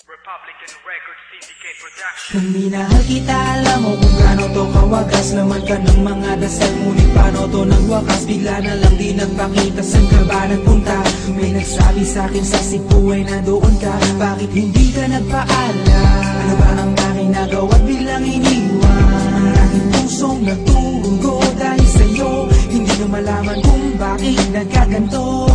Republican Record Syndicate Production. Kung minahal kita, alam mo kung gaano to kawagas. Laman ka ng mga dasal, ngunit paano to nagwakas? Bigla na lang di nagpakita, saan ka ba nagpunta? May nagsabi sa'kin sa Cebu ay nandoon ka. Bakit hindi ka nagpaalam? Ano ba ang aking nagawa't biglang iniwan? Ang aking pusong nagtugo dahil sa'yo. Hindi na malaman kung bakit nagkaganto.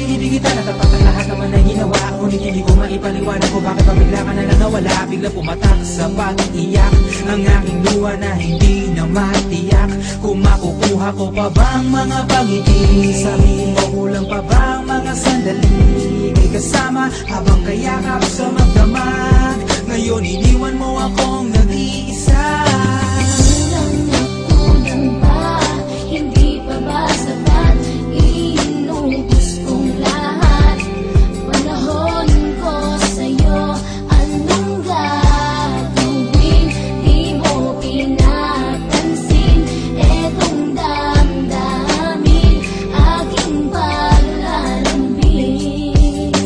Hindi kita natapat ang lahat naman ay ginawa, ngunit hindi ko maipaliwanag kung bakit pabigla ka na lang nawala. Bigla pumatak sa pag-iyak ang aking luha na hindi na matiyak. Kung makukuha ko pa bang mga pangiti? Sabihin mo kulang pa bang mga sandali? May kasama habang kayakap sa magdamag. Ngayon iniwan mo akong nag-iisa. Kulang pa, hindi pa ba sapat? Inubos kong lahat. Panahon ko sa'yo, anong gagawin? Di mo pinapansin etong damdamin, aking paglalambing.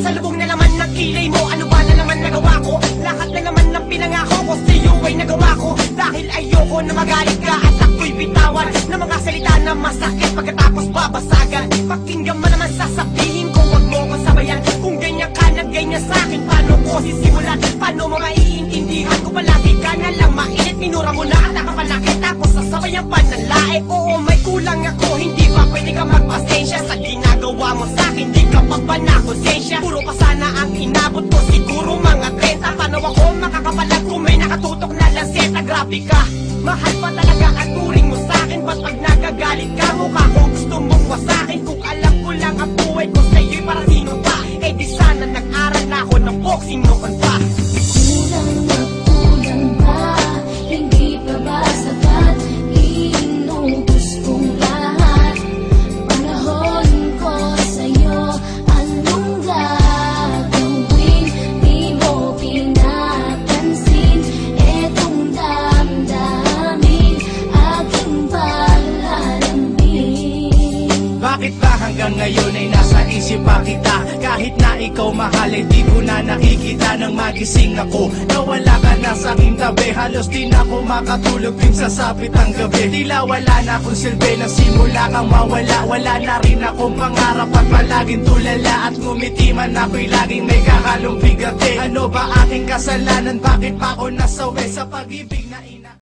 Sa lubong na naman ng kilay mo, ano ba na naman nagawa ko? Lahat na naman ng pinangako ko sa'yo ay nagawa ko. Dahil ayoko na magalit ka at ako'y bitawan ng mga salita na masakit pagkatapos babasagan. Pakinggan mo naman sasabihin ko, wag mo ko sabayan. Kung ganyan ka na ganyan sa'kin, paano ko sisimulan? Paano mo maiintindihan ko palagi ka na lang mainit? Minura mo na at nakapanakit tapos sasabayan pa ng lae. Oo, may kulang ako, hindi pa pwede ka magpasensya sa ginagawa mo sa'kin, di ka pa ba na konsensya? Puro pa sana ang inabot ko, siguro mga 30. Paano ako makakapalag kung may nakatutok na lanseta? Grabe ka, mahal pa talaga ang turing mo sa'kin. Ba't pag nagagalit ka, mukha ko gusto mong wasakin? Kung alam ko lang ang buhay ko sa'yo'y para sino pa? Eh di sana nag-aral na ako ng boxing noon pa. Kulang pa, hindi pa ba sapat? Inubos kong lahat. Panahon ko sa'yo, anong gagawin? Di mo pinapansin etong damdamin, aking paglalambing. Bakit ba hanggang ngayon ay nasa isip pa kita? Kahit na ikaw mahal, di ko na nakikita nang magising ako. Nawala ka na sa aking tabi, halos di na ako makatulog din sa sapit ang gabi. Tila wala na akong silbi, nagsimula kang mawala. Wala na rin akong pangarap at palaging tulala. At ngumiti man ako'y laging may kahalong bigati. Ano ba aking kasalanan? Bakit pa ako nasawi sa pag-ibig na ina?